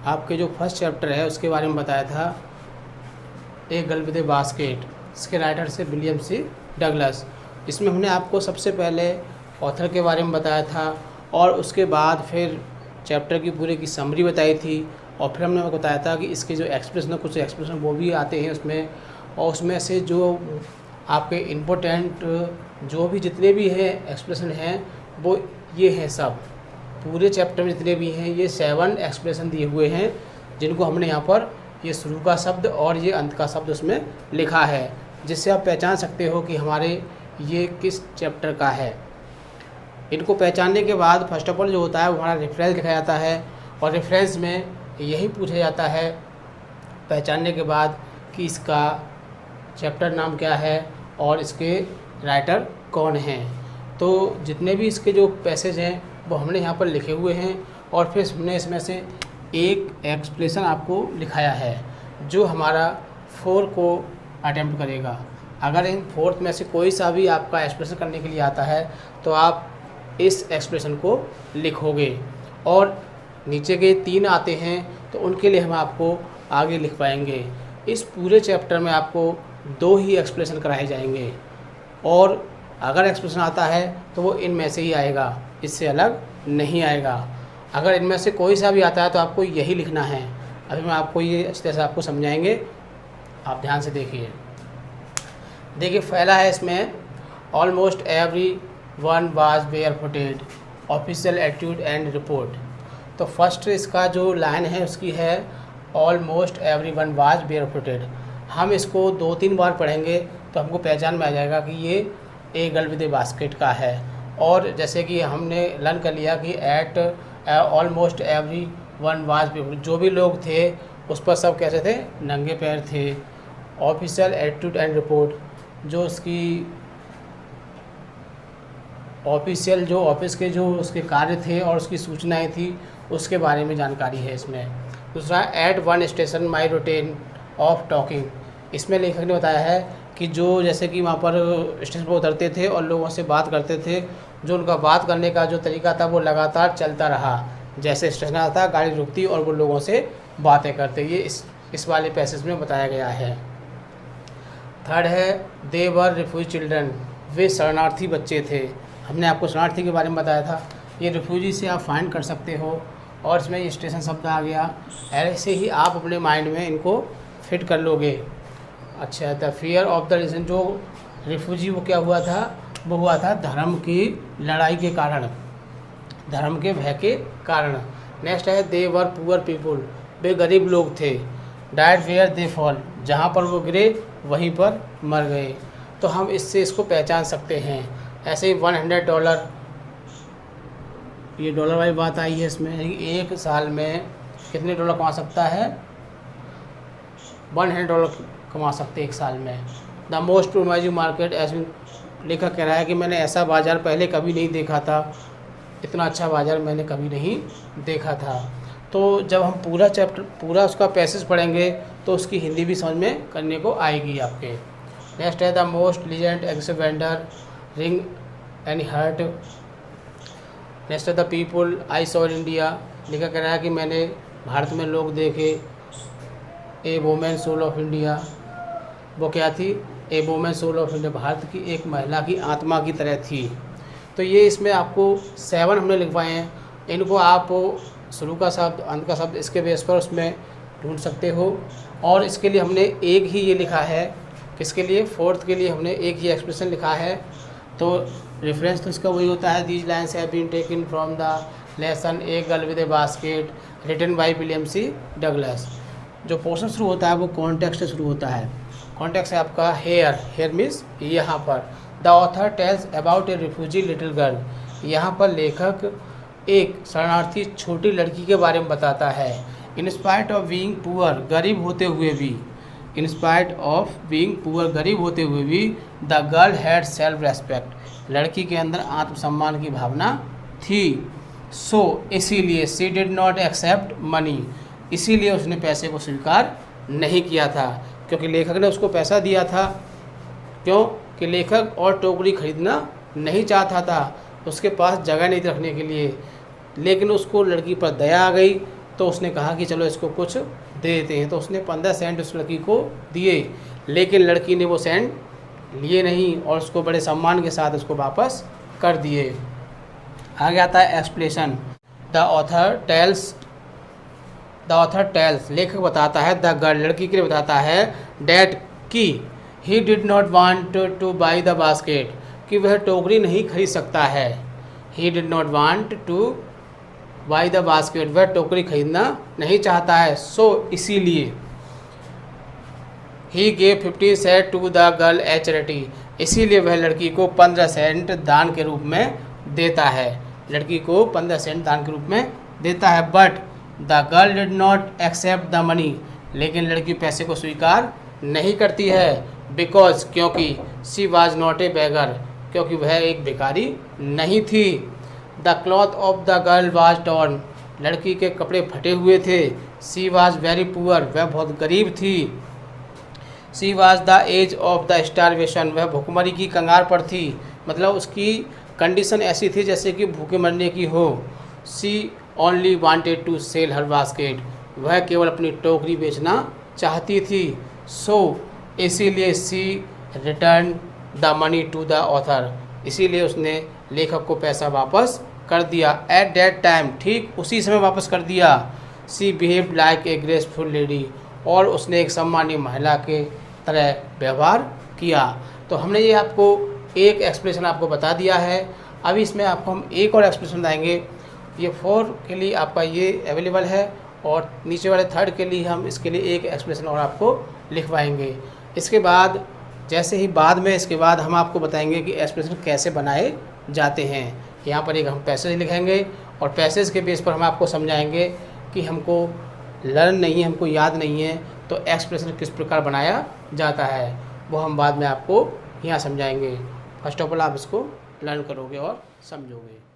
आपके जो first chapter है उसके बारे में बताया था, ए गर्ल विद ए बास्केट। इसके राइटर से विलियम सी डगलस। इसमें हमने आपको सबसे पहले ऑथर के बारे में बताया था और उसके बाद फिर चैप्टर की पूरे की समरी बताई थी और फिर हमने आपको बताया था कि इसके जो एक्सप्रेशन कुछ एक्सप्रेशन वो भी आते हैं उसमें, और उसमें से जो आपके इम्पोर्टेंट जो भी जितने भी हैं एक्सप्रेशन हैं वो ये हैं सब। पूरे चैप्टर में जितने भी हैं ये 7 एक्सप्रेशन दिए हुए हैं, जिनको हमने यहाँ पर ये शुरू का शब्द और ये अंत का शब्द उसमें लिखा है, जिससे आप पहचान सकते हो कि हमारे ये किस चैप्टर का है। इनको पहचानने के बाद फर्स्ट ऑफ ऑल जो होता है वो हमारा रेफरेंस लिखा जाता है और रेफरेंस में यही पूछा जाता है पहचानने के बाद कि इसका चैप्टर नाम क्या है और इसके राइटर कौन हैं। तो जितने भी इसके जो पैसेज हैं वो हमने यहाँ पर लिखे हुए हैं और फिर हमने इसमें से एक एक्सप्रेशन आपको लिखाया है जो हमारा 4 को अटेम्प्ट करेगा। अगर इन 4 में से कोई सा भी आपका एक्सप्रेशन करने के लिए आता है तो आप इस एक्सप्रेशन को लिखोगे, और नीचे के 3 आते हैं तो उनके लिए हम आपको आगे लिख पाएंगे। इस पूरे चैप्टर में आपको 2 ही एक्सप्रेशन कराए जाएंगे और अगर एक्सप्रेशन आता है तो वो इनमें से ही आएगा, इससे अलग नहीं आएगा। अगर इनमें से कोई सा भी आता है तो आपको यही लिखना है। अभी मैं आपको ये अच्छी तरह से आपको समझाएंगे, आप ध्यान से देखिए। देखिए पहला है इसमें almost every one was bare footed official attitude and report. तो फर्स्ट इसका जो लाइन है उसकी है almost every one was bare footed. हम इसको 2-3 बार पढ़ेंगे तो हमको पहचान में आ जाएगा कि ये ए गर्ल विद ए बास्केट का है। और जैसे कि हमने लर्न कर लिया कि at almost every one was bare, जो भी लोग थे उस पर सब कैसे थे, नंगे पैर थे। ऑफिशियल एटीट्यूड एंड रिपोर्ट, जो उसकी ऑफिशियल जो ऑफिस के जो उसके कार्य थे और उसकी सूचनाएं थी उसके बारे में जानकारी है इसमें। दूसरा at one station my routine of talking. इसमें लेखक ने बताया है कि जो जैसे कि वहाँ पर स्टेशन पर उतरते थे और लोगों से बात करते थे, जो उनका बात करने का जो तरीका था वो लगातार चलता रहा। जैसे स्टेशन आता गाड़ी रुकती और वो लोगों से बातें करते, ये इस वाले पैसेज में बताया गया है। थर्ड है दे वर रिफ्यूज चिल्ड्रन, वे शरणार्थी बच्चे थे। हमने आपको शरणार्थी के बारे में बताया था, ये रिफ्यूजी से आप फाइंड कर सकते हो और इसमें ये स्टेशन शब्द आ गया। ऐसे ही आप अपने माइंड में इनको फिट कर लोगे। अच्छा, the fear of the reason, जो रिफ्यूजी वो क्या हुआ था, वो हुआ था धर्म की लड़ाई के कारण, धर्म के भय के कारण। नेक्स्ट है दे वर पुअर पीपुल, वे गरीब लोग थे। डाइड वेयर दे फॉल, जहाँ पर वो गिरे वहीं पर मर गए। तो हम इससे इसको पहचान सकते हैं। ऐसे ही $100, ये डॉलर वाली बात आई है इसमें, एक साल में कितने डॉलर कमा सकता है, $100 कमा सकते हैं एक साल में। द मोस्ट प्रोमाइजिंग मार्केट, ऐसे लेखक कह रहा है कि मैंने ऐसा बाज़ार पहले कभी नहीं देखा था, इतना अच्छा बाज़ार मैंने कभी नहीं देखा था। तो जब हम पूरा चैप्टर पूरा उसका पैसेज पढ़ेंगे तो उसकी हिंदी भी समझ में करने को आएगी आपके। नेक्स्ट है the most legend exhibit vendor ring any hurt. Next है the people I saw in India, लेखक कह रहा है कि मैंने भारत में लोग देखे। A women soul of India, वो क्या थी, a women soul of India, Bharat की एक महिला की आत्मा की तरह थी। तो ये इसमें आपको 7 हमने लिखवाए हैं, इनको आप शुरू का शब्द अंत का शब्द इसके बेस पर उसमें ढूंढ सकते हो। और इसके लिए हमने एक ही ये लिखा है, किसके लिए, 4th के लिए हमने एक ही एक्सप्रेशन लिखा है। तो रेफरेंस तो इसका वही होता है, these lines have been taken from the lesson a girl with a basket written by William C Douglas. जो पोर्शन शुरू होता है वो कॉन्टेक्स्ट से शुरू होता है। कॉन्टेक्स्ट है आपका हेयर, हेयर मीन्स यहाँ पर। The author tells about A refugee little girl, यहाँ पर लेखक एक शरणार्थी छोटी लड़की के बारे में बताता है। In spite of being poor, गरीब होते हुए भी, in spite of being poor, गरीब होते हुए भी, the girl had self respect, लड़की के अंदर आत्मसम्मान की भावना थी। सो इसीलिए she did not accept money, इसीलिए उसने पैसे को स्वीकार नहीं किया था, क्योंकि लेखक ने उसको पैसा दिया था। क्यों कि लेखक और टोकरी खरीदना नहीं चाहता था, उसके पास जगह नहीं थी रखने के लिए। लेकिन उसको लड़की पर दया आ गई तो उसने कहा कि चलो इसको कुछ दे देते हैं, तो उसने 15 सेंट उस लड़की को दिए, लेकिन लड़की ने वो सेंट लिए नहीं और उसको बड़े सम्मान के साथ उसको वापस कर दिए। आगे आता है एक्सप्लेनेशन। द ऑथर टेल्स, लेखक बताता है, द गर्ल, लड़की के लिए बताता है, डैट कि he did not want to buy the basket, कि वह टोकरी नहीं खरीद सकता है। He did not want to buy the basket, वह टोकरी खरीदना नहीं चाहता है। सो इसीलिए he gave 50 cent to the girl as charity, इसीलिए वह लड़की को 15 सेंट दान के रूप में देता है, लड़की को 15 सेंट दान के रूप में देता है। But the girl did not accept the money, लेकिन लड़की पैसे को स्वीकार नहीं करती है। बिकॉज, क्योंकि शी वाज नॉट ए बेगर, क्योंकि वह एक भिखारी नहीं थी। The cloth of the girl was torn, लड़की के कपड़े फटे हुए थे। शी वाज वेरी पुअर, वह बहुत गरीब थी। She was the edge of the starvation, वह भूखमरी की कंगार पर थी, मतलब उसकी कंडीशन ऐसी थी जैसे कि भूखे मरने की हो। She only wanted to sell her basket, वह केवल अपनी टोकरी बेचना चाहती थी। सो इसीलिए she return the money to the author, इसीलिए उसने लेखक को पैसा वापस कर दिया। एट दैट टाइम, ठीक उसी समय वापस कर दिया। She behaved like a graceful lady, और उसने एक सम्मानीय महिला के तरह व्यवहार किया। तो हमने ये आपको एक एक्सप्रेशन आपको बता दिया है। अभी इसमें आपको हम एक और एक्सप्रेशन बताएंगे। ये 4 के लिए आपका ये अवेलेबल है, और नीचे वाले 3rd के लिए हम इसके लिए एक एक्सप्रेशन और आपको लिखवाएंगे। इसके बाद जैसे ही बाद में इसके बाद हम आपको बताएंगे कि एक्सप्रेशन कैसे बनाए जाते हैं। यहाँ पर एक हम पैसेज लिखेंगे, और पैसेज के बेस पर हम आपको समझाएंगे कि हमको लर्न नहीं है, हमको याद नहीं है, तो एक्सप्रेशन किस प्रकार बनाया जाता है वो हम बाद में आपको यहाँ समझाएंगे। फर्स्ट ऑफ ऑल आप इसको लर्न करोगे और समझोगे।